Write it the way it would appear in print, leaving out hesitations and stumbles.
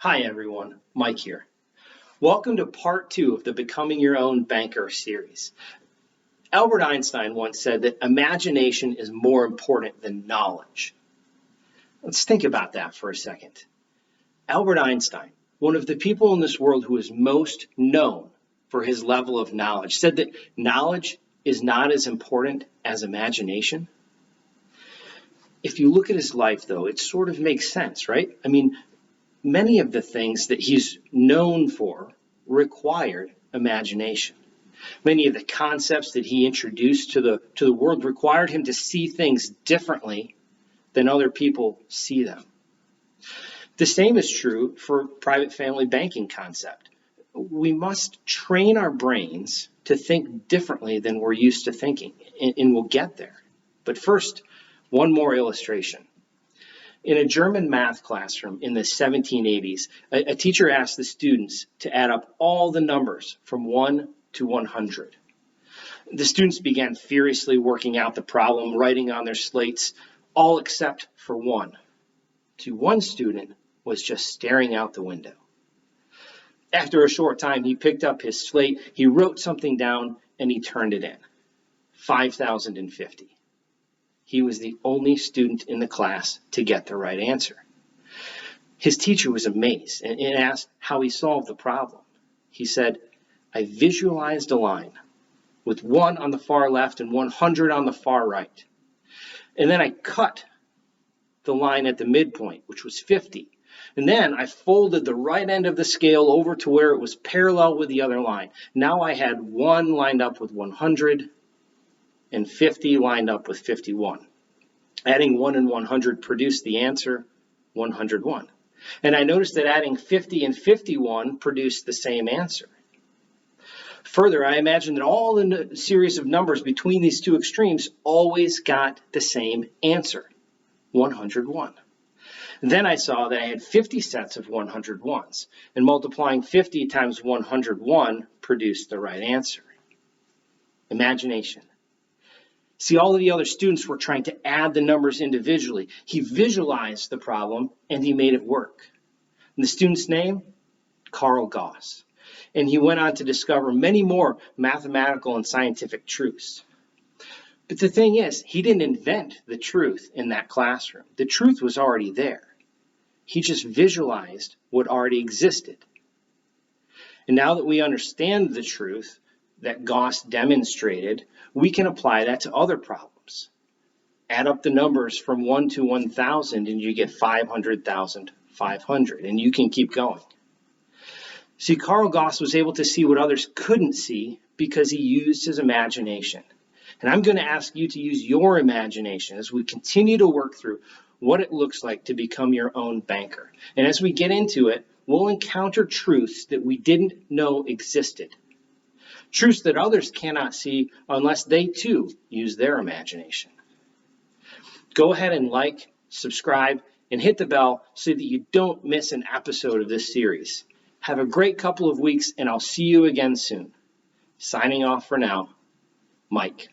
Hi everyone, Mike here. Welcome to part 2 of the Becoming Your Own Banker series. Albert Einstein once said that imagination is more important than knowledge. Let's think about that for a second. Albert Einstein, one of the people in this world who is most known for his level of knowledge, said that knowledge is not as important as imagination. If you look at his life, though, it sort of makes sense, right? Many of the things that he's known for required imagination. Many of the concepts that he introduced to the world required him to see things differently than other people see them. The same is true for private family banking concept. We must train our brains to think differently than we're used to thinking, and we'll get there. But first, one more illustration. In a German math classroom in the 1780s, a teacher asked the students to add up all the numbers from 1 to 100. The students began furiously working out the problem, writing on their slates, all except for one. One student was just staring out the window. After a short time, he picked up his slate, he wrote something down, and he turned it in. 5,050. He was the only student in the class to get the right answer. His teacher was amazed and asked how he solved the problem. He said, "I visualized a line with 1 on the far left and 100 on the far right. And then I cut the line at the midpoint, which was 50. And then I folded the right end of the scale over to where it was parallel with the other line. Now I had 1 lined up with 100 and 50 lined up with 51. Adding 1 and 100 produced the answer 101. And I noticed that adding 50 and 51 produced the same answer. Further, I imagined that all the series of numbers between these two extremes always got the same answer, 101. Then I saw that I had 50 sets of 101s, and multiplying 50 times 101 produced the right answer. Imagination. See, all of the other students were trying to add the numbers individually. He visualized the problem, and he made it work. And the student's name? Carl Gauss. And he went on to discover many more mathematical and scientific truths. But the thing is, he didn't invent the truth in that classroom. The truth was already there. He just visualized what already existed. And now that we understand the truth that Gauss demonstrated, we can apply that to other problems. Add up the numbers from 1 to 1,000 and you get 500,500, and you can keep going. See, Carl Gauss was able to see what others couldn't see because he used his imagination. And I'm going to ask you to use your imagination as we continue to work through what it looks like to become your own banker. And as we get into it, we'll encounter truths that we didn't know existed. Truths that others cannot see unless they too use their imagination. Go ahead and like, subscribe, and hit the bell so that you don't miss an episode of this series. Have a great couple of weeks, and I'll see you again soon. Signing off for now, Mike.